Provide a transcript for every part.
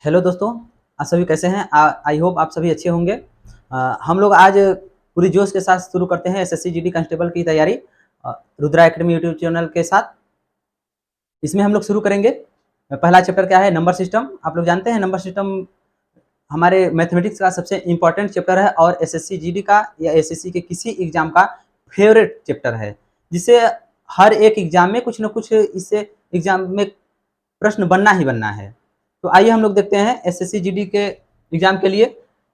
Hello दोस्तों, आप सभी कैसे हैं? आई होप आप सभी अच्छे होंगे। हम लोग आज पूरी जोश के साथ शुरू करते हैं एसएससी जीडी कांस्टेबल की तैयारी रुद्रा एकेडमी यूट्यूब चैनल के साथ। इसमें हम लोग शुरू करेंगे। पहला चैप्टर क्या है? Number system. आप लोग जानते हैं नंबर सिस्टम हमारे मैथमेटिक्स का सबसे इम्पोर्टेंट चैप्टर है और एसएससी जीडी का या एसएससी के किसी एग्जाम का फेवरेट चैप्टर है, जिसे हर एक एग्जाम में कुछ न कुछ इससे एग्जाम में प्रश्न बनना ही बनना है। तो आइए हम लोग देखते हैं एसएससी जीडी के एग्जाम के लिए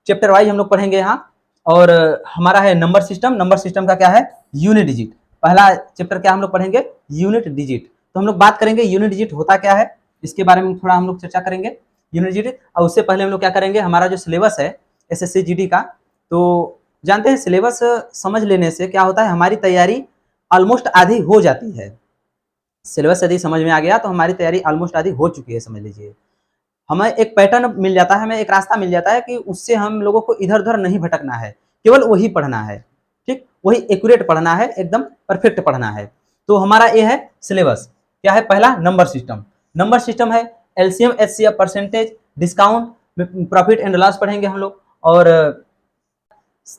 चैप्टर वाइज हम लोग पढ़ेंगे यहाँ। और हमारा है नंबर सिस्टम। नंबर सिस्टम का क्या है? Unit digit. पहला चैप्टर क्या हम लोग पढ़ेंगे? Unit digit. तो हम लोग बात करेंगे यूनिट डिजिट होता क्या है, इसके बारे में थोड़ा हम लोग चर्चा करेंगे। यूनिट डिजिट, और उससे पहले हम लोग क्या करेंगे, हमारा जो सिलेबस है एसएससी जीडी का, तो जानते हैं सिलेबस समझ लेने से क्या होता है, हमारी तैयारी ऑलमोस्ट आधी हो जाती है। सिलेबस यदि समझ में आ गया तो हमारी तैयारी ऑलमोस्ट आधी हो चुकी है, समझ लीजिए। हमें एक पैटर्न मिल जाता है, हमें एक रास्ता मिल जाता है कि उससे हम लोगों को इधर उधर नहीं भटकना है, केवल वही पढ़ना है। ठीक, वही एक्यूरेट पढ़ना है, एकदम परफेक्ट पढ़ना है। तो हमारा ये है सिलेबस। क्या है? पहला नंबर सिस्टम। नंबर सिस्टम है LCM, HCF, percentage, discount, profit and loss पढ़ेंगे हम लोग, और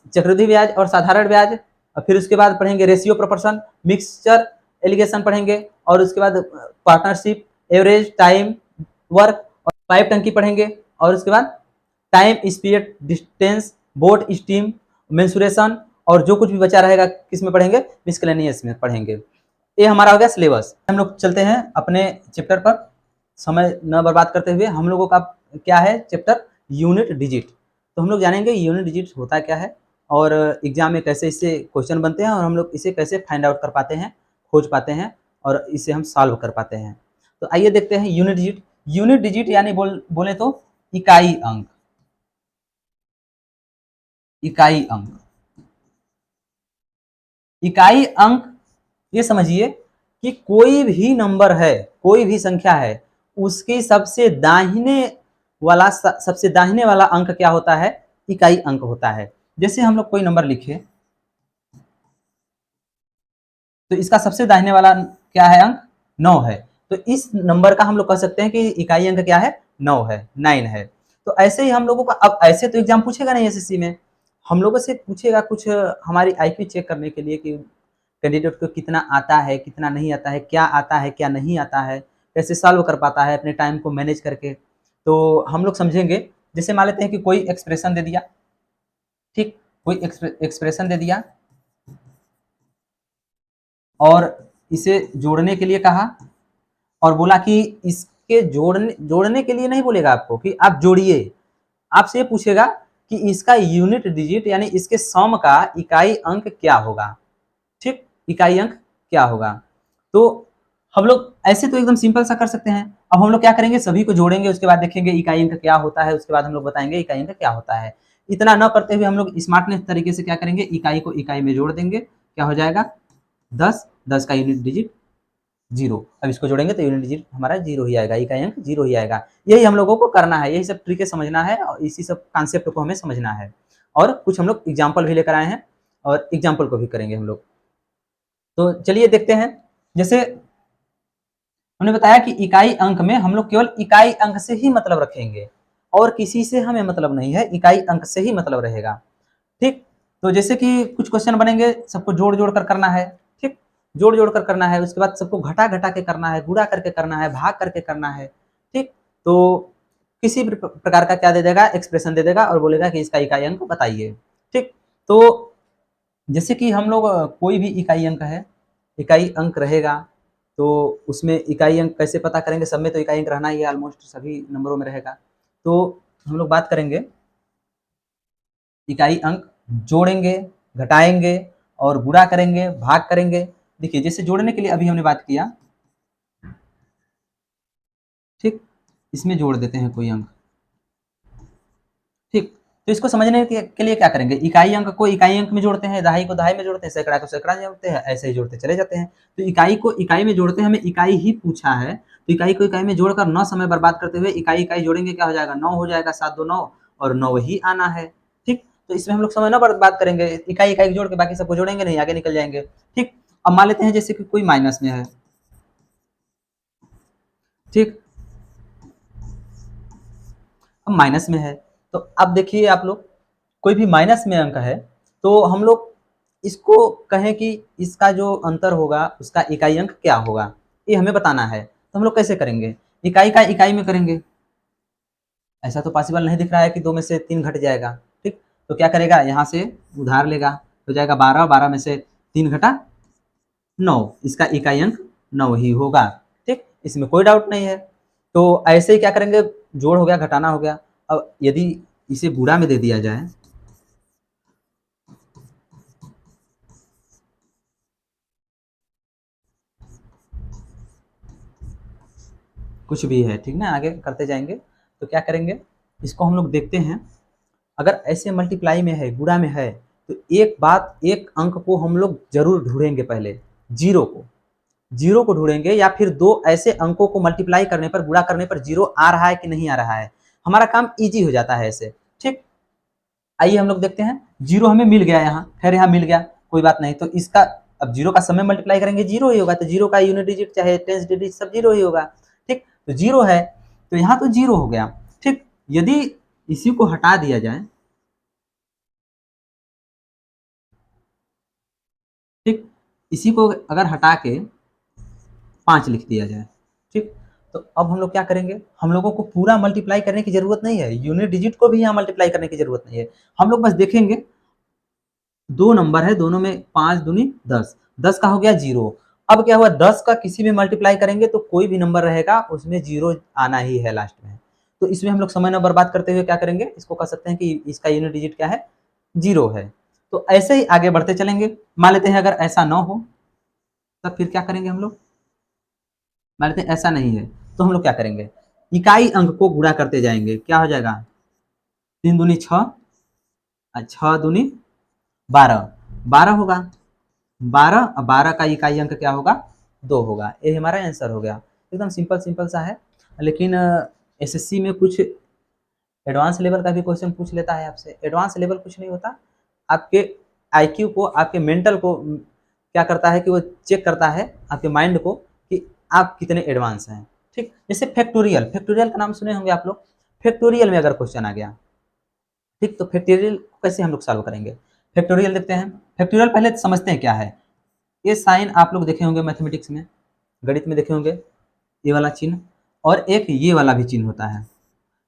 चक्रवृद्धि ब्याज और साधारण ब्याज। और फिर उसके बाद पढ़ेंगे रेशियो, प्रोपोर्शन, मिक्सचर, एलिगेशन पढ़ेंगे, और उसके बाद पार्टनरशिप, एवरेज, टाइम, वर्क, और पाइप टंकी पढ़ेंगे। और उसके बाद time, speed, distance, boat, steam, mensuration, और जो कुछ भी बचा रहेगा किस में पढ़ेंगे? मिसलेनियस में पढ़ेंगे। ये हमारा हो गया सिलेबस। हम लोग चलते हैं अपने चैप्टर पर, समय न बर्बाद करते हुए। हम लोगों का क्या है चैप्टर? Unit digit. तो हम लोग जानेंगे यूनिट डिजिट होता क्या है, और एग्जाम में कैसे इससे क्वेश्चन बनते हैं, और हम लोग इसे कैसे फाइंड आउट कर पाते हैं, खोज पाते हैं, और इसे हम सॉल्व कर पाते हैं। तो आइए देखते हैं यूनिट डिजिट। यूनिट डिजिट यानी बोले तो इकाई अंक। इकाई अंक, इकाई अंक, ये समझिए कि कोई भी नंबर है, कोई भी संख्या है, उसके सबसे दाहिने वाला अंक क्या होता है? इकाई अंक होता है। जैसे हम लोग कोई नंबर लिखे, तो इसका सबसे दाहिने वाला क्या है अंक? 9 है। तो इस नंबर का हम लोग कह सकते हैं कि इकाई अंक क्या है? 9 है, 9 है। तो ऐसे ही हम लोगों का, अब ऐसे तो एग्जाम पूछेगा नहीं एसएससी में, हम लोगों से पूछेगा कुछ हमारी आईक्यू चेक करने के लिए कि कैंडिडेट को कितना आता है, कितना नहीं आता है, क्या आता है, क्या नहीं आता है, कैसे सॉल्व कर पाता है अपने टाइम को मैनेज करके। तो हम लोग समझेंगे, जैसे मान लेते हैं कि कोई एक्सप्रेशन दे दिया। ठीक, कोई एक्सप्रेशन दे दिया और इसे जोड़ने के लिए कहा, और बोला कि इसके जोड़ने के लिए नहीं बोलेगा आपको कि आप जोड़िए, आपसे ये पूछेगा कि इसका यूनिट डिजिट यानी इसके सम का इकाई अंक क्या होगा। ठीक, इकाई अंक क्या होगा। तो हम लोग ऐसे तो एकदम सिंपल सा कर सकते हैं। अब हम लोग क्या करेंगे, सभी को जोड़ेंगे, उसके बाद देखेंगे इकाई अंक क्या होता है, उसके बाद हम लोग बताएंगे इकाई अंक क्या होता है। इतना न करते हुए हम लोग स्मार्टनेस तरीके से क्या करेंगे, इकाई को इकाई में जोड़ देंगे। क्या हो जाएगा? 10, 10 का यूनिट डिजिट 0। अब इसको जोड़ेंगे तो यूनिट डिजिट हमारा 0 ही आएगा, इकाई अंक 0 ही आएगा। यही हम लोगों को करना है, यही सब ट्रिकें समझना है, और इसी सब कॉन्सेप्ट को हमें समझना है। और कुछ हम लोग एग्जाम्पल भी लेकर आए हैं, और एग्जाम्पल को भी करेंगे हम लोग। तो चलिए देखते हैं। जैसे हमने बताया कि इकाई अंक में हम लोग केवल इकाई अंक से ही मतलब रखेंगे, और किसी से हमें मतलब नहीं है, इकाई अंक से ही मतलब रहेगा। ठीक, तो जैसे कि कुछ क्वेश्चन बनेंगे, सबको जोड़ जोड़ कर करना है। ठीक, जोड़ जोड़ कर करना है, उसके बाद सबको घटा घटा के करना है, गुणा करके करना है, भाग करके करना है। ठीक, तो किसी भी प्रकार का क्या दे देगा, एक्सप्रेशन दे देगा, और बोलेगा कि इसका इकाई अंक बताइए। ठीक, तो जैसे कि हम लोग कोई भी इकाई अंक है, इकाई अंक रहेगा, तो उसमें इकाई अंक कैसे पता करेंगे? सब में तो इकाई अंक रहना ही है, ऑलमोस्ट सभी नंबरों में रहेगा। तो हम लोग बात करेंगे इकाई अंक, जोड़ेंगे, घटाएंगे, और गुणा करेंगे, भाग करेंगे। देखिए जैसे जोड़ने के लिए अभी हमने बात किया। ठीक, इसमें जोड़ देते हैं कोई अंक। ठीक, तो इसको समझने के लिए क्या करेंगे, इकाई अंक को इकाई अंक में जोड़ते हैं, दहाई को दहाई में जोड़ते हैं, सैकड़ा को सैकड़ा में जोड़ते हैं, ऐसे ही जोड़ते चले जाते हैं। तो इकाई को इकाई में जोड़ते हैं, हमें इकाई ही पूछा है, तो इकाई को इकाई में जोड़कर न समय बर्बाद करते हुए इकाई इकाई जोड़ेंगे, क्या हो जाएगा? 9 हो जाएगा, 7 2 9, और 9 ही आना है। ठीक, तो इसमें हम लोग समय न बर्बाद करेंगे, इकाई इकाई जोड़ के बाकी सबको जोड़ेंगे नहीं, आगे निकल जाएंगे। ठीक, अब मान लेते हैं जैसे कि कोई माइनस में है। ठीक, माइनस में है। तो अब देखिए आप लोग, कोई भी माइनस में अंक है तो हम लोग इसको कहें कि इसका जो अंतर होगा उसका इकाई अंक क्या होगा, ये हमें बताना है। तो हम लोग कैसे करेंगे, इकाई का इकाई में करेंगे। ऐसा तो पॉसिबल नहीं दिख रहा है कि 2 में से 3 घट जाएगा, ठीक। तो क्या करेगा, यहाँ से उधार लेगा, हो जाएगा 12, 12 में से 3 घटा 9, इसका इकाई अंक 9 ही होगा, ठीक। इसमें कोई डाउट नहीं है। तो ऐसे ही क्या करेंगे, जोड़ हो गया, घटाना हो गया। अब यदि इसे गुणा में दे दिया जाए, कुछ भी है, ठीक ना, आगे करते जाएंगे। तो क्या करेंगे, इसको हम लोग देखते हैं। अगर ऐसे मल्टीप्लाई में है, गुणा में है, तो एक बात, एक अंक को हम लोग जरूर ढूंढेंगे पहले, जीरो को। जीरो को ढूंढेंगे, या फिर दो ऐसे अंकों को मल्टीप्लाई करने पर, गुणा करने पर जीरो आ रहा है कि नहीं आ रहा है, हमारा काम इजी हो जाता है ऐसे, ठीक। आइए हम लोग देखते हैं। जीरो हमें मिल गया यहाँ, खैर यहाँ मिल गया, कोई बात नहीं। तो इसका, अब जीरो का समय मल्टीप्लाई करेंगे जीरो ही होगा, तो जीरो का यूनिट डिजिट चाहे टेंस डिजिट सब जीरो ही होगा, ठीक। तो जीरो है, तो यहाँ तो जीरो हो गया, ठीक। यदि इसी को हटा दिया जाए, ठीक, इसी को अगर हटा के 5 लिख दिया जाए, ठीक। तो अब हम लोग क्या करेंगे, हम लोगों को पूरा मल्टीप्लाई करने की जरूरत नहीं है, यूनिट डिजिट को भी यहाँ मल्टीप्लाई करने की जरूरत नहीं है। हम लोग बस देखेंगे, दो नंबर है, दोनों में 5 दूनी 10, 10 का हो गया जीरो। अब क्या हुआ, 10 का किसी भी मल्टीप्लाई करेंगे तो कोई भी नंबर रहेगा उसमें जीरो आना ही है लास्ट में। तो इसमें हम लोग समय न बर्बाद करते हुए क्या करेंगे, इसको कह सकते हैं कि इसका यूनिट डिजिट क्या है, जीरो है। तो ऐसे ही आगे बढ़ते चलेंगे। मान लेते हैं अगर ऐसा ना हो, तब फिर क्या करेंगे हम लोग, मान लेते हैं ऐसा नहीं है, तो हम लोग क्या करेंगे, इकाई अंक को गुणा करते जाएंगे। क्या हो जाएगा, 3 दूनी 6, 6 दूनी 12, 12 होगा, 12, और 12 का इकाई अंक क्या होगा, 2 होगा। ये हमारा आंसर हो गया। एकदम सिंपल सिंपल सा है। लेकिन एसएससी में कुछ एडवांस लेवल का भी क्वेश्चन पूछ लेता है आपसे। एडवांस लेवल कुछ नहीं होता, आपके आईक्यू को, आपके मेंटल को क्या करता है कि वो चेक करता है आपके माइंड को कि आप कितने एडवांस हैं, ठीक। जैसे फैक्टोरियल, फैक्टोरियल का नाम सुने होंगे आप लोग। फैक्टोरियल में अगर क्वेश्चन आ गया, ठीक, तो फैक्टोरियल कैसे हम लोग सॉल्व करेंगे। फैक्टोरियल देखते हैं। फैक्टोरियल पहले समझते हैं क्या है। ये साइन आप लोग देखे होंगे मैथमेटिक्स में, गणित में देखे होंगे, ये वाला चिन्ह, और एक ये वाला भी चिन्ह होता है।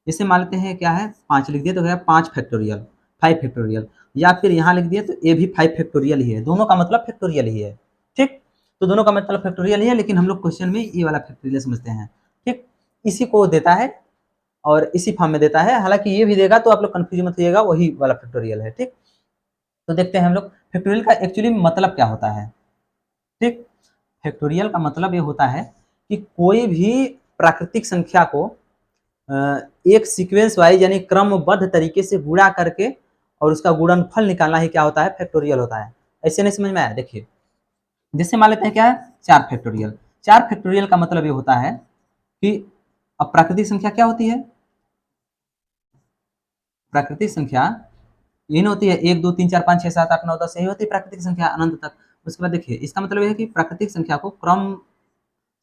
जैसे मान लेते हैं क्या है, 5 लिख दिया तो क्या, 5 फैक्टोरियल, 5 फैक्टोरियल, या फिर यहाँ लिख दिया तो ये भी 5 फैक्टोरियल ही है, दोनों का मतलब फैक्टोरियल ही है, ठीक। तो दोनों का मतलब फैक्टोरियल ही है, लेकिन हम लोग क्वेश्चन में ये वाला फैक्टोरियल समझते हैं, ठीक। इसी को देता है और इसी फॉर्म में देता है, हालांकि ये भी देगा तो आप लोग कंफ्यूज मत होइएगा, वही वाला फैक्टोरियल है, ठीक। तो देखते हैं हम लोग फैक्टोरियल का एक्चुअली मतलब क्या होता है, ठीक। फैक्टोरियल का मतलब ये होता है कि कोई भी प्राकृतिक संख्या को एक सीक्वेंस वाइज यानी क्रमबद्ध तरीके से गुणा करके और उसका गुणनफल निकालना ही क्या होता है, फैक्टोरियल होता है। ऐसे नहीं समझ में आया, देखिए। जैसे मान लेते हैं क्या है, 4 फैक्टोरियल। 4 फैक्टोरियल का मतलब ये होता है कि अब प्राकृतिक संख्या क्या होती है, प्राकृतिक संख्या ये नहीं होती है 1 2 3 4 5 6 7 8 9 10, यही होती है प्राकृतिक संख्या अनंत तक। उसके बाद देखिए, इसका मतलब यह है कि प्राकृतिक संख्या को क्रम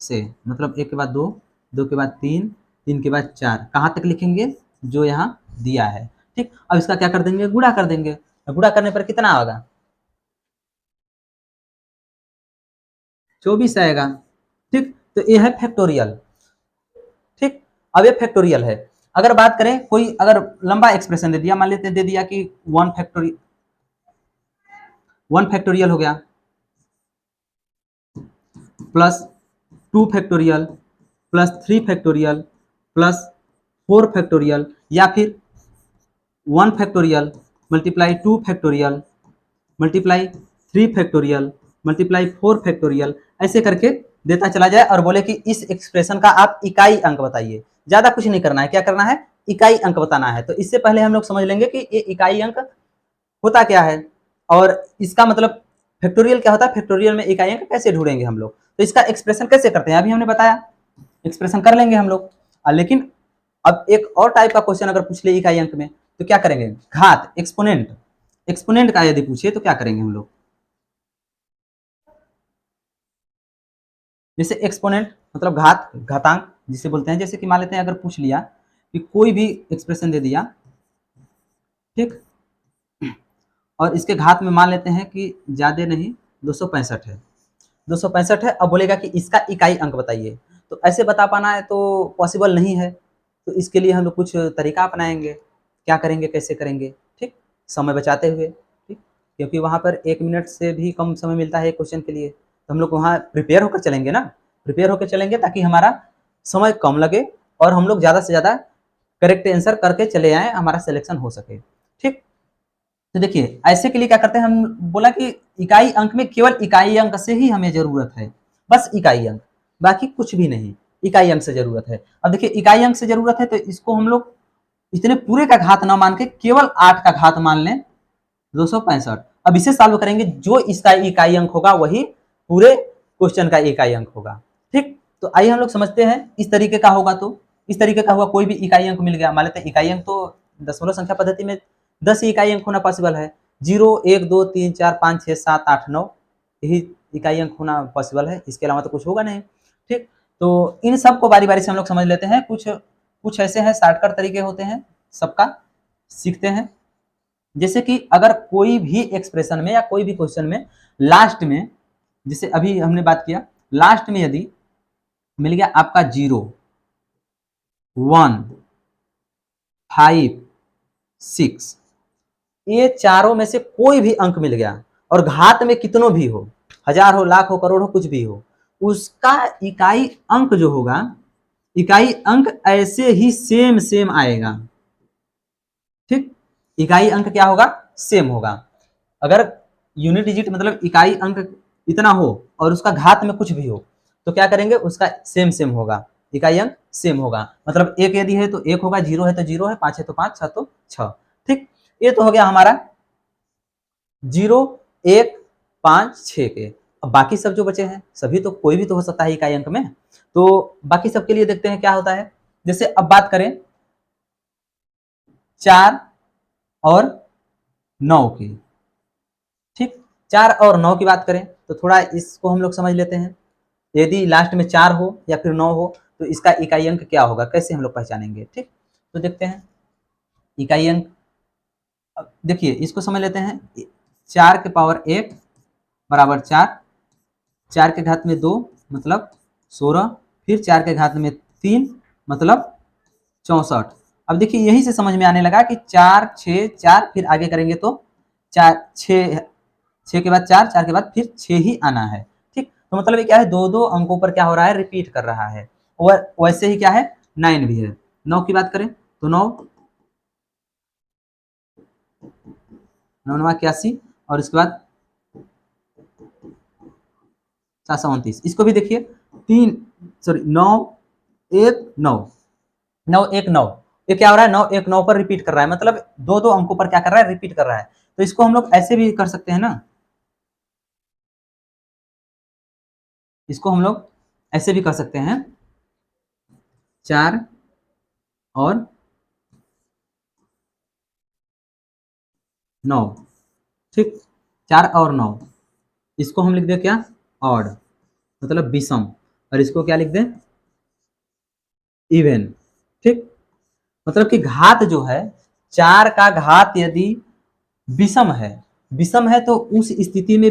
से, मतलब 1 के बाद 2, 2 के बाद 3, 3 के बाद 4, कहाँ तक लिखेंगे, जो यहाँ दिया है, ठीक। अब इसका क्या कर देंगे, गुणा कर देंगे। गुणा करने पर कितना होगा, 24 आएगा, ठीक। तो ये है फैक्टोरियल, ठीक। अब ये फैक्टोरियल है। अगर बात करें, कोई अगर लंबा एक्सप्रेशन दे दिया, मान लेते दे दिया कि 1 फैक्टोरियल हो गया, plus 2 factorial, plus 3 factorial, plus 4 factorial, या फिर 1 factorial multiply 2 factorial multiply 3 factorial multiply 4 factorial, ऐसे करके देता चला जाए और बोले कि इस एक्सप्रेशन का आप इकाई अंक बताइए। ज्यादा कुछ नहीं करना है, क्या करना है, इकाई अंक बताना है। तो इससे पहले हम लोग समझ लेंगे कि ये इकाई अंक होता क्या है और इसका मतलब फैक्टोरियल क्या होता है, फैक्टोरियल में इकाई अंक कैसे ढूंढेंगे हम लोग, तो इसका एक्सप्रेशन कैसे करते हैं अभी हमने बताया, एक्सप्रेशन कर लेंगे हम लोग। लेकिन अब एक और टाइप का क्वेश्चन अगर पूछ ले इकाई अंक में, तो क्या करेंगे, घात, एक्सपोनेंट, एक्सपोनेंट का यदि पूछे तो क्या करेंगे हम लोग, जैसे एक्सपोनेंट मतलब घात, घातांक जिसे बोलते हैं। जैसे कि मान लेते हैं अगर पूछ लिया कि कोई भी एक्सप्रेशन दे दिया, ठीक, और इसके घात में मान लेते हैं कि ज़्यादा नहीं 265 है, 265 है। अब बोलेगा कि इसका इकाई अंक बताइए, तो ऐसे बता पाना है तो पॉसिबल नहीं है, तो इसके लिए हम लोग कुछ तरीका अपनाएंगे। क्या करेंगे, कैसे करेंगे, ठीक, समय बचाते हुए, ठीक, क्योंकि वहाँ पर 1 मिनट से भी कम समय मिलता है एक क्वेश्चन के लिए, तो हम लोग वहाँ प्रिपेयर होकर चलेंगे ना, प्रिपेयर होकर चलेंगे ताकि हमारा समय कम लगे और हम लोग ज़्यादा से ज़्यादा करेक्ट आंसर करके चले आएँ, हमारा सिलेक्शन हो सके, ठीक। तो देखिए ऐसे के लिए क्या करते हैं, हम बोला कि इकाई अंक में केवल इकाई अंक से ही हमें जरूरत है, बस इकाई अंक, बाकी कुछ भी नहीं, इकाई अंक से जरूरत है। अब देखिए इकाई अंक से जरूरत है तो इसको हम लोग इतने पूरे का घात ना मान के केवल 8 का घात मान लें, 265। अब इसे सॉल्व करेंगे, जो इसका इकाई अंक होगा वही पूरे क्वेश्चन का इकाई अंक होगा, ठीक। तो आइए हम लोग समझते हैं, इस तरीके का होगा तो इस तरीके का हुआ, कोई भी इकाई अंक मिल गया, मान लेते हैं इकाई अंक तो दशमलव संख्या पद्धति में 10 ही इकाई अंक होना पॉसिबल है, 0 1 2 3 4 5 6 7 8 9 यही इकाई अंक होना पॉसिबल है, इसके अलावा तो कुछ होगा नहीं, ठीक। तो इन सब को बारी बारी से हम लोग समझ लेते हैं, कुछ कुछ ऐसे हैं शॉर्टकट तरीके होते हैं, सबका सीखते हैं। जैसे कि अगर कोई भी एक्सप्रेशन में या कोई भी क्वेश्चन में लास्ट में, जैसे अभी हमने बात किया, लास्ट में यदि मिल गया आपका 0 1 5 6, ये चारों में से कोई भी अंक मिल गया और घात में कितनों भी हो, 1000 हो, लाख हो, करोड़ हो, कुछ भी हो, उसका इकाई अंक जो होगा, इकाई अंक ऐसे ही सेम सेम आएगा, ठीक। इकाई अंक क्या होगा, सेम होगा। अगर यूनिट डिजिट मतलब इकाई अंक इतना हो और उसका घात में कुछ भी हो तो क्या करेंगे, उसका सेम सेम होगा, इकाई अंक सेम होगा। मतलब 1 यदि है तो 1 होगा, 0 है तो 0 है, 5 है तो 5, 6 तो 6, ठीक। ये तो हो गया हमारा 0 1 5 6 के। अब बाकी सब जो बचे हैं सभी तो कोई भी तो हो सकता है इकाई अंक में, तो बाकी सब के लिए देखते हैं क्या होता है। जैसे अब बात करें 4 और 9 की, ठीक, 4 और 9 की बात करें तो थोड़ा इसको हम लोग समझ लेते हैं। यदि लास्ट में 4 हो या फिर 9 हो तो इसका इकाई अंक क्या होगा, कैसे हम लोग पहचानेंगे, ठीक। तो देखते हैं इकाई अंक, देखिए इसको समझ लेते हैं। 4 के पावर 1 बराबर 4, 4 के घात में 2 मतलब 16, फिर 4 के घात में 3 मतलब 64। अब देखिए यही से समझ में आने लगा कि 4 6 4, फिर आगे करेंगे तो 4 6 6 के बाद 4, 4 के बाद फिर 6 ही आना है, ठीक। तो मतलब ये क्या है, दो दो अंकों पर क्या हो रहा है, रिपीट कर रहा है। वैसे ही क्या है, 9 भी है। 9 की बात करें तो 9 9 81 और इसके बाद 729, इसको भी देखिए 3 सॉरी 9 1 9 9 1 9, ये क्या हो रहा है, 9 1 9 पर रिपीट कर रहा है, मतलब दो दो अंकों पर क्या कर रहा है, रिपीट कर रहा है। तो इसको हम लोग ऐसे भी कर सकते हैं ना, इसको हम लोग ऐसे भी कर सकते हैं, 4 और 9, ठीक, 4 और 9, इसको हम लिख दें क्या, ऑड, मतलब विषम, और इसको क्या लिख दें, इवन, ठीक। मतलब कि घात जो है, 4 का घात यदि विषम है तो उस स्थिति में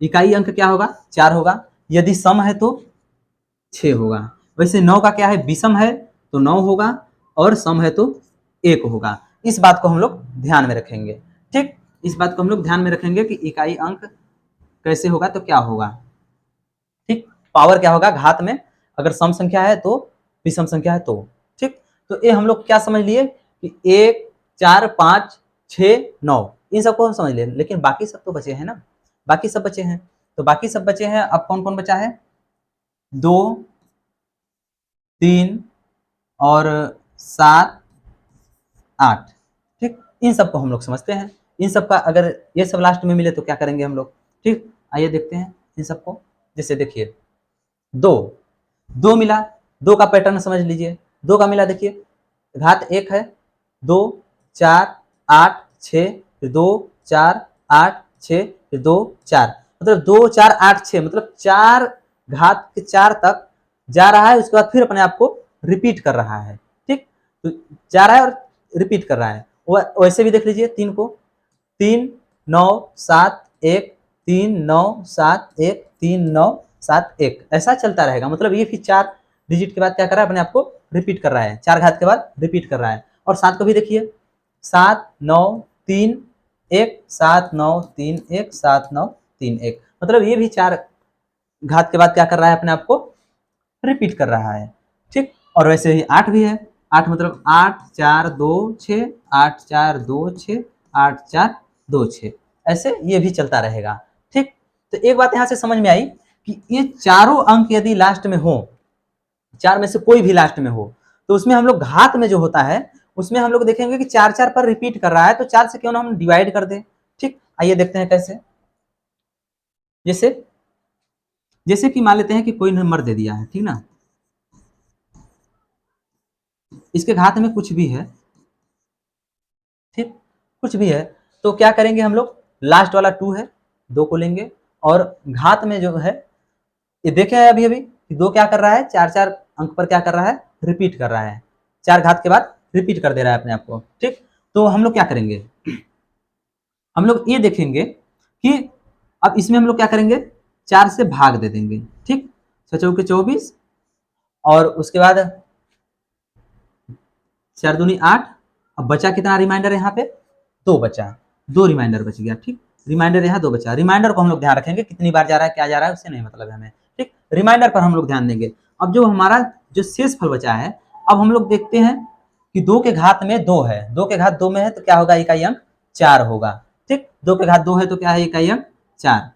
इकाई अंक क्या होगा, 4 होगा, यदि सम है तो 6 होगा। वैसे 9 का क्या है, विषम है तो 9 होगा और सम है तो 1 होगा। इस बात को हम लोग ध्यान में रखेंगे, ठीक। इस बात को हम लोग ध्यान में रखेंगे कि इकाई अंक कैसे होगा तो क्या होगा, ठीक। पावर क्या होगा घात में, अगर सम संख्या है तो, विषम संख्या है तो, ठीक। तो ये हम लोग क्या समझ लिए कि 1 4 5 6 9 इन सबको हम समझ लिए, लेकिन बाकी सब तो बचे हैं ना, बाकी सब बचे हैं। तो बाकी सब बचे हैं, अब कौन कौन बचा है, 2 3 और 7 8, ठीक। इन सबको हम लोग समझते हैं, इन सबका अगर ये सब लास्ट में मिले तो क्या करेंगे हम लोग, ठीक। आइए देखते हैं इन सबको। जैसे देखिए 2 2 मिला, 2 का पैटर्न समझ लीजिए, 2 का मिला, देखिए घात 1 है, 2 4 8 6, फिर 2 4 8 6, फिर 2 4, मतलब 2 4 8 6, मतलब 4 घात के 4 तक जा रहा है, उसके बाद फिर अपने आप को रिपीट कर रहा है, ठीक। तो जा रहा है और रिपीट कर रहा है। वैसे भी देख लीजिए 3 को, 3 9 7 1 3 9 7 1 3 9 7 1 ऐसा चलता रहेगा। मतलब ये फिर 4 डिजिट के बाद क्या कर रहा है, अपने आप को रिपीट कर रहा है, 4 घात के बाद रिपीट कर रहा है। और 7 को भी देखिए 7 9 3 1 7 9 3 1 7 9 3 1, मतलब ये भी 4 घात के बाद क्या कर रहा है, अपने आप को रिपीट कर रहा है। ठीक, और वैसे ही 8 भी है। 8 मतलब 8 4 2 6 8 4 2 6 8 4 2 6, ऐसे ये भी चलता रहेगा। ठीक, तो एक बात यहाँ से समझ में आई कि ये चारों अंक यदि लास्ट में हो, 4 में से कोई भी लास्ट में हो, तो उसमें हम लोग घात में जो होता है उसमें हम लोग देखेंगे कि 4 4 पर रिपीट कर रहा है, तो 4 से क्यों ना हम डिवाइड कर दें। ठीक, आइए देखते हैं कैसे। जैसे जैसे कि मान लेते हैं कि कोई नंबर दे दिया है, ठीक ना, इसके घात में कुछ भी है, ठीक, कुछ भी है, तो क्या करेंगे हम लोग, लास्ट वाला 2 है, 2 को लेंगे और घात में जो है ये देखे है अभी अभी कि 2 क्या कर रहा है, 4 4 अंक पर क्या कर रहा है, रिपीट कर रहा है, 4 घात के बाद रिपीट कर दे रहा है अपने आप को। ठीक, तो हम लोग क्या करेंगे, हम लोग ये देखेंगे कि अब इसमें हम लोग क्या करेंगे, 4 से भाग दे देंगे। ठीक, 6 चौके 24 और उसके बाद 4 दूनी 8। अब बचा कितना रिमाइंडर, यहाँ पे 2 बचा, 2 रिमाइंडर बच गया। ठीक, रिमाइंडर यहाँ 2 बचा, रिमाइंडर को हम लोग ध्यान रखेंगे, कितनी बार जा रहा है, क्या जा रहा है, उससे नहीं मतलब है हमें। ठीक, रिमाइंडर पर हम लोग ध्यान देंगे। अब जो हमारा जो शेष फल बचा है, अब हम लोग देखते हैं कि 2 के घात में 2 है, 2 के घात 2 में है तो क्या होगा, इकाई अंक 4 होगा। ठीक, 2 के घात 2 है तो क्या है, इकाई अंक 4।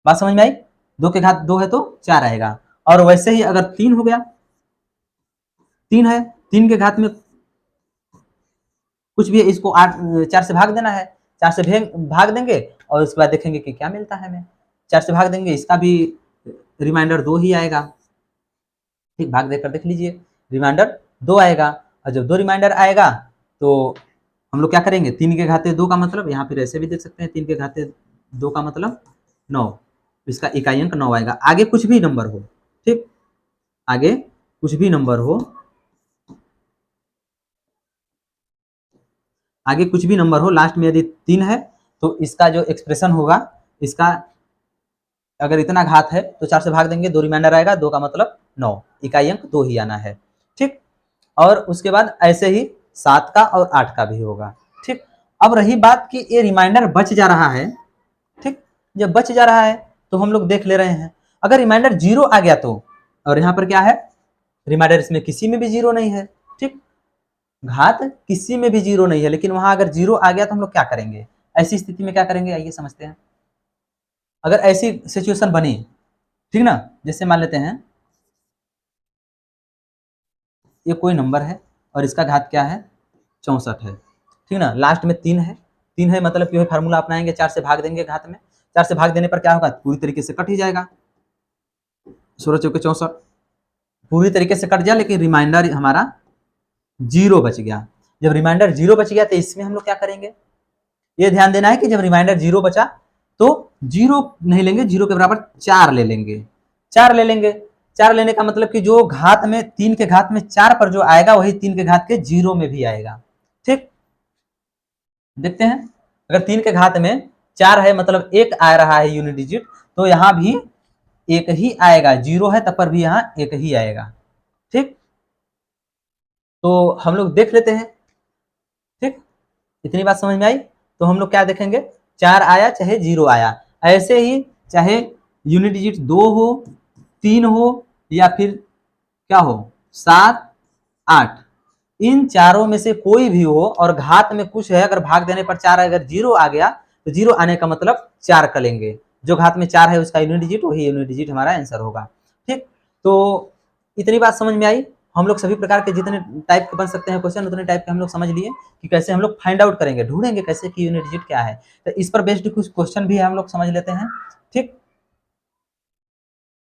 बात समझ में आई, 2 के घात 2 है तो 4 आएगा। और वैसे ही अगर 3 हो गया, 3 है, 3 के घात में कुछ भी है, इसको 8 4 से भाग देना है, 4 से भाग देंगे और उसके बाद देखेंगे कि क्या मिलता है हमें, 4 से भाग देंगे, इसका भी रिमाइंडर 2 ही आएगा। ठीक, भाग देकर देख लीजिए, रिमाइंडर 2 आएगा। और जब 2 रिमाइंडर आएगा तो हम लोग क्या करेंगे, 3 के घाते 2 का मतलब, यहाँ फिर ऐसे भी देख सकते हैं, 3 के घाते 2 का मतलब 9, इसका इकाई अंक 9 आएगा। आगे कुछ भी नंबर हो, ठीक, आगे कुछ भी नंबर हो, आगे कुछ भी नंबर हो, लास्ट में यदि 3 है तो इसका जो एक्सप्रेशन होगा, इसका अगर इतना घात है तो 4 से भाग देंगे, 2 रिमाइंडर आएगा, 2 का मतलब 9, इकाई अंक 2 ही आना है। ठीक, और उसके बाद ऐसे ही 7 का और 8 का भी होगा। ठीक, अब रही बात कि ये रिमाइंडर बच जा रहा है। ठीक, जब बच जा रहा है तो हम लोग देख ले रहे हैं, अगर रिमाइंडर 0 आ गया तो, और यहाँ पर क्या है, रिमाइंडर इसमें किसी में भी 0 नहीं है। ठीक, घात किसी में भी 0 नहीं है, लेकिन वहां अगर 0 आ गया तो हम लोग क्या करेंगे, ऐसी स्थिति में क्या करेंगे, आइए समझते हैं। अगर ऐसी सिचुएशन बनी, ठीक ना, जैसे मान लेते हैं ये कोई नंबर है और इसका घात क्या है, 64 है, ठीक ना, लास्ट में 3 है, 3 है मतलब कि फार्मूला अपनाएंगे, 4 से भाग देंगे घात में, 4 से भाग देने पर क्या होगा, पूरी तरीके से कट ही जाएगा, 16 चौके 64 पूरी तरीके से कट जाए, लेकिन रिमाइंडर हमारा 0 बच गया। जब रिमाइंडर 0 बच गया तो इसमें हम लोग क्या करेंगे, ये ध्यान देना है कि जब रिमाइंडर 0 बचा तो 0 नहीं लेंगे, 0 के बराबर 4 ले लेंगे, 4 ले लेंगे। 4 लेने का मतलब कि जो घात में 3 के घात में 4 पर जो आएगा वही 3 के घात के 0 में भी आएगा। ठीक, देखते हैं, अगर 3 के घात में 4 है मतलब 1 आ रहा है यूनिट डिजिट, तो यहां भी 1 ही आएगा, 0 है तब पर भी यहाँ 1 ही आएगा। ठीक, तो हम लोग देख लेते हैं। ठीक, इतनी बात समझ में आई, तो हम लोग क्या देखेंगे, 4 आया चाहे 0 आया, ऐसे ही चाहे यूनिट डिजिट 2 हो, 3 हो या फिर क्या हो, 7 8, इन चारों में से कोई भी हो और घात में कुछ है, अगर भाग देने पर 4 अगर 0 आ गया तो 0 आने का मतलब 4 कर लेंगे, जो घात में 4 है उसका यूनिट डिजिट वही यूनिट डिजिट हमारा आंसर होगा। ठीक, तो इतनी बात समझ में आई। हम लोग सभी प्रकार के जितने टाइप के बन सकते हैं क्वेश्चन, उतने टाइप के हम लोग समझ लिए कि कैसे हम लोग फाइंड आउट करेंगे, ढूंढेंगे कैसे कि यूनिट डिजिट क्या है। तो इस पर बेस्ड कुछ क्वेश्चन भी हम लोग समझ लेते हैं। ठीक,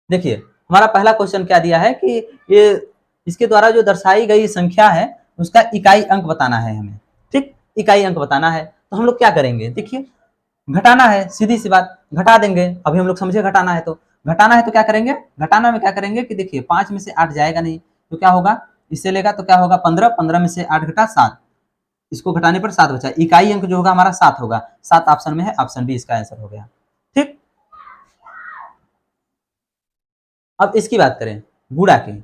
देखिए हमारा पहला क्वेश्चन क्या दिया है कि ये इसके द्वारा जो दर्शाई गई संख्या है उसका इकाई अंक बताना है हमें। ठीक, इकाई अंक बताना है तो हम लोग क्या करेंगे, देखिए घटाना है, सीधी सी बात, घटा देंगे। अभी हम लोग समझे घटाना है तो क्या करेंगे, घटाना में क्या करेंगे कि देखिए 5 में से 8 जाएगा नहीं तो क्या होगा, इससे लेगा तो क्या होगा 15, 15 में से 8 घटा 7, इसको घटाने पर 7 बचा। इकाई अंक जो होगा हमारा 7 होगा, 7 ऑप्शन में है, ऑप्शन बी इसका आंसर हो गया। ठीक, अब इसकी बात करें गुणा की,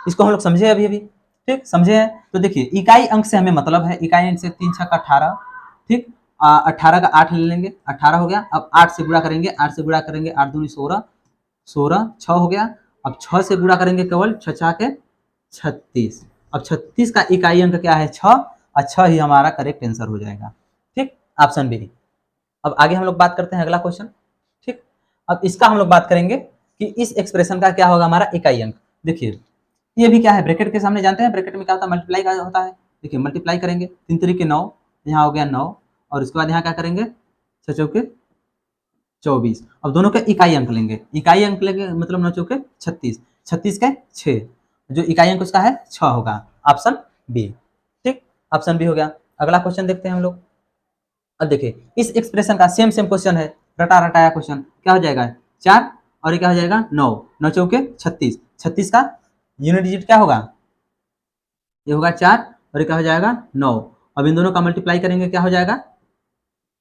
इसको हम लोग समझे अभी अभी। ठीक, समझे हैं तो देखिए इकाई अंक से हमें मतलब है, इकाई अंक से 3 छक्का 18। ठीक, 18 का 8 ले लेंगे, 18 हो गया। अब 8 से गुणा करेंगे, 8 से गुणा करेंगे, 8 दूनी 16, 16 6 हो गया। अब 6 से गुणा करेंगे केवल, 6 छः के 36। अब 36 का इकाई अंक क्या है 6, और 6 ही हमारा करेक्ट आंसर हो जाएगा। ठीक, ऑप्शन बी। अब आगे हम लोग बात करते हैं अगला क्वेश्चन। ठीक, अब इसका हम लोग बात करेंगे कि इस एक्सप्रेशन का क्या होगा हमारा इकाई अंक। देखिए ये भी क्या है, ब्रैकेट के सामने जानते हैं ब्रैकेट में क्या होता है, मल्टीप्लाई का होता है। देखिए मल्टीप्लाई करेंगे, 3 तरीके 9, यहाँ हो गया 9, और उसके बाद यहाँ क्या करेंगे 6 चौके 24। अब दोनों के इकाई अंक लेंगे, इकाई अंक लेंगे मतलब 9 चौके 36, 36 के 6, जो इकाई अंक उसका है 6 होगा, ऑप्शन बी। ठीक, ऑप्शन बी हो गया। अगला क्वेश्चन देखते हैं हम लोग। अब देखिए इस एक्सप्रेशन का सेम सेम क्वेश्चन है, रटा रटाया क्वेश्चन। क्या हो जाएगा 4, और ये क्या हो जाएगा 9, 9 चौके 36, 36 का यूनिट डिजिट क्या होगा, ये होगा 4, और ये क्या हो जाएगा 9। अब इन दोनों का मल्टीप्लाई करेंगे क्या हो जाएगा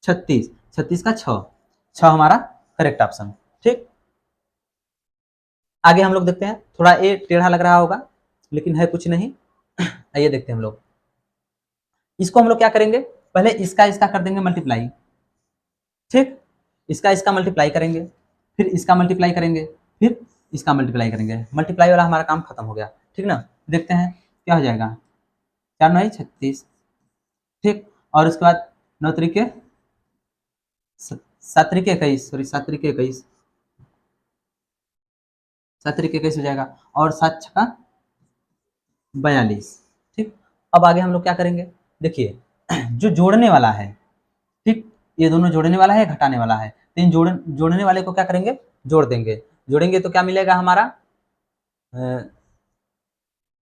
36, 36 का 6, 6 हमारा करेक्ट ऑप्शन। ठीक, आगे हम लोग देखते हैं, थोड़ा ये टेढ़ा लग रहा होगा लेकिन है कुछ नहीं। आइए देखते हैं हम लोग, इसको हम लोग क्या करेंगे, पहले इसका इसका कर देंगे मल्टीप्लाई। ठीक, इसका इसका मल्टीप्लाई करेंगे, फिर इसका मल्टीप्लाई करेंगे, फिर इसका मल्टीप्लाई करेंगे, मल्टीप्लाई वाला हमारा काम खत्म हो गया। ठीक ना, देखते हैं क्या हो जाएगा, 4 9 36। ठीक, और उसके बाद 9 तरीके 7 तरीके 21, सॉरी 7 तरीके 21, 7 तरीके 21 हो जाएगा, और 7 छक्का 42। ठीक, अब आगे हम लोग क्या करेंगे, देखिए जो जोड़ने वाला है, ठीक, ये दोनों जोड़ने वाला है घटाने वाला है, तो इन जोड़ने वाले को क्या करेंगे जोड़ देंगे, जोड़ेंगे तो क्या मिलेगा हमारा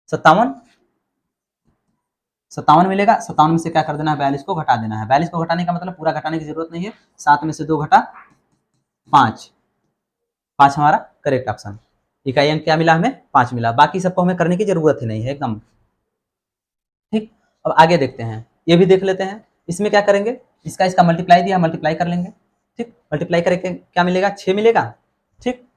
57, 57 मिलेगा। 57 में से क्या कर देना है 42 को घटा देना है, 42 को घटाने का मतलब पूरा घटाने की जरूरत नहीं है, 7 में से 2 घटा 5, 5 हमारा करेक्ट ऑप्शन। इकाई अंक क्या मिला हमें 5 मिला, बाकी सबको हमें करने की जरूरत ही नहीं है एकदम। ठीक, अब आगे देखते हैं, ये भी देख लेते हैं, इसमें क्या करेंगे, इसका इसका मल्टीप्लाई दिया, मल्टीप्लाई कर लेंगे। ठीक, मल्टीप्लाई करके क्या मिलेगा 6 मिलेगा। ठीक,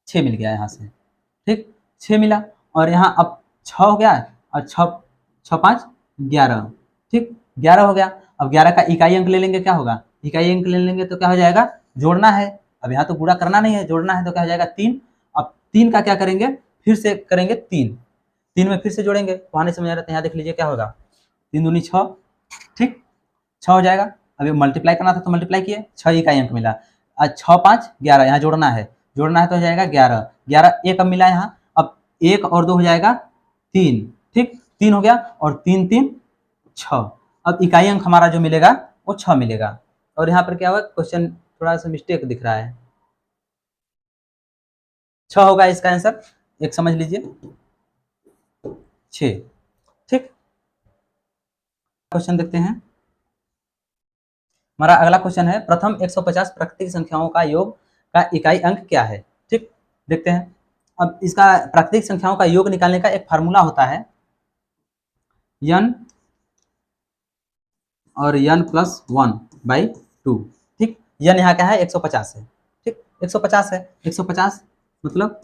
6 मिल गया यहाँ से। ठीक, 6 मिला, और यहाँ अब 6 हो गया, और 6 6 5 11। ठीक, 11 हो गया। अब 11 का इकाई अंक ले लेंगे, क्या होगा इकाई अंक ले लेंगे तो क्या हो जाएगा, जोड़ना है। अब यहाँ तो गुणा करना नहीं है, जोड़ना है तो क्या हो जाएगा 3। अब 3 का क्या करेंगे, फिर से करेंगे 3, 3 में फिर से जोड़ेंगे, वहाँ नहीं समझ आ रहा था, यहाँ देख लीजिए क्या होगा 3 दूनी 6। ठीक, 6 हो जाएगा। अभी मल्टीप्लाई करना था तो मल्टीप्लाई किए, 6 इकाई अंक मिला। 6 5 11, यहाँ जोड़ना है, जोड़ना है तो हो जाएगा 11, 11 एक अब मिला यहाँ, अब 1 और 2 हो जाएगा 3। ठीक, 3 हो गया, और 3 3 6। अब इकाई अंक हमारा जो मिलेगा वो 6 मिलेगा। और यहाँ पर क्या हुआ क्वेश्चन थोड़ा सा मिस्टेक दिख रहा है, 6 होगा इसका आंसर, एक समझ लीजिए 6। ठीक, क्वेश्चन देखते हैं, हमारा अगला क्वेश्चन है, प्रथम 150 प्राकृतिक संख्याओं का योग का इकाई अंक क्या है। ठीक, देखते हैं। अब इसका प्राकृतिक संख्याओं का योग निकालने का एक फार्मूला होता है n और n प्लस 1/2। ठीक, n यहाँ क्या है 150 है। ठीक, 150 है, 150 मतलब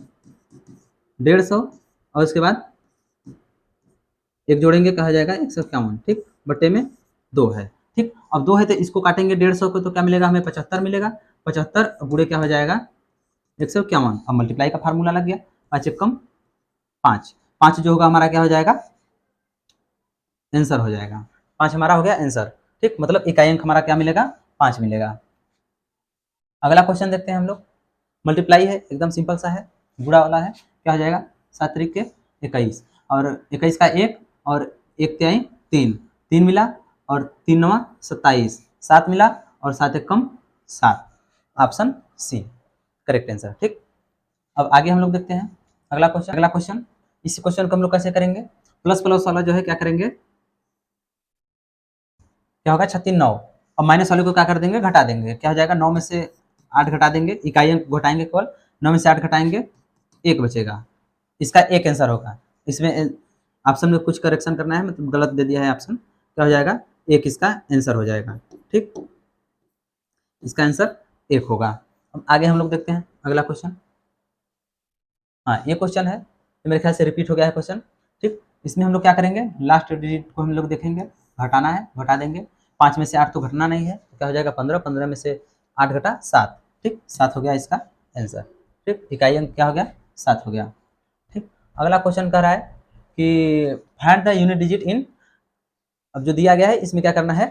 150, और उसके बाद एक जोड़ेंगे कहा जाएगा 151। ठीक, बट्टे में 2 है। ठीक, अब 2 है तो इसको काटेंगे 150 को, तो क्या मिलेगा हमें 75 मिलेगा। 75 गुणे क्या हो जाएगा 151। अब मल्टीप्लाई का फार्मूला लग गया, 5 1 5, 5 जो होगा हमारा क्या हो जाएगा आंसर हो जाएगा, 5 हमारा हो गया आंसर। ठीक, मतलब इकाई अंक हमारा क्या मिलेगा 5 मिलेगा। अगला क्वेश्चन देखते हैं हम लोग, मल्टीप्लाई है एकदम सिंपल सा है, गुणा वाला है। क्या हो जाएगा 7 तरीके 21, और 21 का 1, और 1 तिहाई 3, 3 मिला, और 3 9 27, 7 मिला, और 7 1 7, ऑप्शन सी करेक्ट आंसर। ठीक, अब आगे हम लोग देखते हैं अगला क्वेश्चन। इस क्वेश्चन को हम लोग कैसे करेंगे, प्लस प्लस वाला जो है क्या करेंगे, क्या होगा 36 9, और माइनस वाले को क्या कर देंगे घटा देंगे, क्या हो जाएगा 9 में से 8 घटा देंगे, इकाई अंक घटाएंगे केवल, 9 में से 8 घटाएंगे 1 बचेगा, इसका एक आंसर होगा। इसमें ऑप्शन में कुछ करेक्शन करना है, मतलब गलत दे दिया है ऑप्शन, क्या हो जाएगा, एक इसका आंसर हो जाएगा। ठीक, इसका आंसर एक होगा। अब आगे हम लोग देखते हैं अगला क्वेश्चन। हाँ, ये क्वेश्चन है, ये मेरे ख्याल से रिपीट हो गया है क्वेश्चन। ठीक, इसमें हम लोग क्या करेंगे, लास्ट डिजिट को हम लोग देखेंगे, घटाना है, घटा देंगे। 5 में से 8 तो घटना नहीं है, तो क्या हो जाएगा 15, 15 में से 8 घटा 7। ठीक, 7 हो गया इसका आंसर। ठीक, इकाई अंक क्या हो गया, 7 हो गया। ठीक, अगला क्वेश्चन कह रहा है कि find the unit digit in, अब जो दिया गया है इसमें क्या करना है,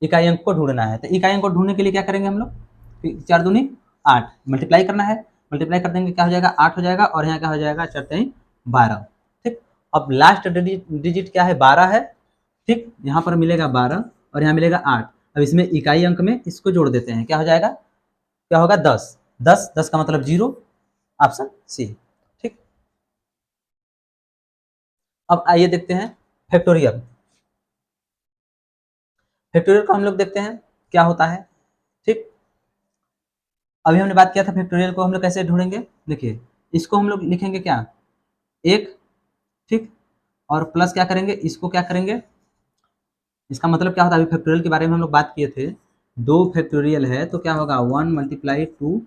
इकाई अंक को ढूंढना है। तो इकाई अंक को ढूंढने के लिए क्या करेंगे हम लोग, 4 दूनी 8, मल्टीप्लाई करना है, मल्टीप्लाई कर देंगे, क्या हो जाएगा 8 हो जाएगा, और यहाँ क्या हो जाएगा 4 3 12। ठीक, अब लास्ट डिजिट क्या है, 12 है। ठीक, यहाँ पर मिलेगा 12 और यहाँ मिलेगा 8। अब इसमें इकाई अंक में इसको जोड़ देते हैं, क्या हो जाएगा, क्या होगा 10, 10, 10 का मतलब 0, ऑप्शन सी। ठीक, अब आइए देखते हैं फैक्टोरियल। फैक्टोरियल को हम लोग देखते हैं क्या होता है। ठीक, अभी हमने बात किया था फैक्टोरियल को हम लोग कैसे ढूंढेंगे। देखिए, इसको हम लोग लिखेंगे क्या, एक, ठीक, और प्लस क्या करेंगे, इसको क्या करेंगे, इसका मतलब क्या होता है, अभी फैक्टोरियल के बारे में हम लोग बात किए थे, 2 फैक्टोरियल है तो क्या होगा 1 मल्टीप्लाई 2,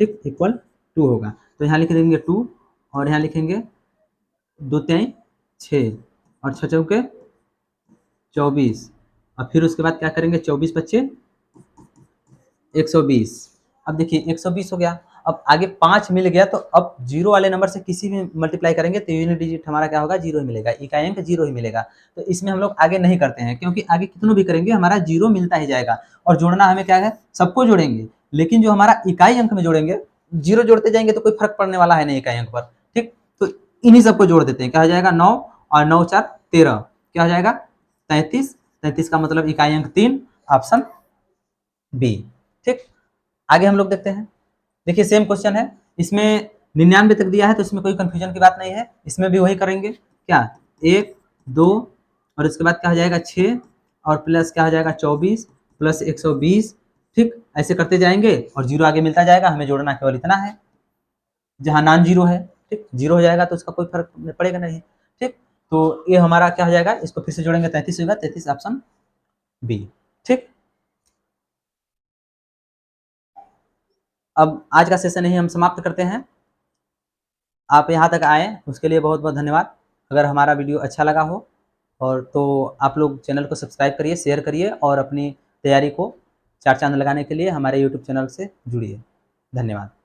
ठीक, इक्वल 2 होगा। तो यहाँ लिख देंगे 2, और यहाँ लिखेंगे 2 3 6, और 6 चौके 24, और फिर उसके बाद क्या करेंगे 24 25 120। अब देखिए 120 हो गया, अब आगे 5 मिल गया, तो अब 0 वाले नंबर से किसी भी मल्टीप्लाई करेंगे तो यूनिट डिजिट हमारा क्या होगा, 0 ही मिलेगा, इकाई अंक 0 ही मिलेगा। तो इसमें हम लोग आगे नहीं करते हैं, क्योंकि आगे कितनों भी करेंगे हमारा 0 मिलता ही जाएगा। और जोड़ना हमें क्या है, सबको जोड़ेंगे, लेकिन जो हमारा इकाई अंक में जोड़ेंगे, 0 जोड़ते जाएंगे तो कोई फर्क पड़ने वाला है नहीं इकाई अंक पर। ठीक, तो इन्हीं सबको जोड़ देते हैं, क्या हो जाएगा 9 और 9 4 13, क्या हो जाएगा 33, 33 का मतलब इकाई अंक 3, ऑप्शन बी। ठीक, आगे हम लोग देखते हैं। देखिए सेम क्वेश्चन है, इसमें 99 तक दिया है, तो इसमें कोई कंफ्यूजन की बात नहीं है, इसमें भी वही करेंगे, क्या 1 2, और इसके बाद क्या हो जाएगा 6, और प्लस क्या हो जाएगा 24 प्लस 120। ठीक, ऐसे करते जाएंगे और 0 आगे मिलता जाएगा, हमें जोड़ना केवल इतना है, जहाँ नॉन जीरो है। ठीक, 0 हो जाएगा तो उसका कोई फर्क पड़ेगा नहीं। ठीक, तो ये हमारा क्या हो जाएगा, इसको फिर से जोड़ेंगे 33 होगा, 33 ऑप्शन बी। ठीक, अब आज का सेशन यही हम समाप्त करते हैं। आप यहाँ तक आए उसके लिए बहुत बहुत धन्यवाद। अगर हमारा वीडियो अच्छा लगा हो और तो आप लोग चैनल को सब्सक्राइब करिए, शेयर करिए, और अपनी तैयारी को चार चांद लगाने के लिए हमारे यूट्यूब चैनल से जुड़िए। धन्यवाद।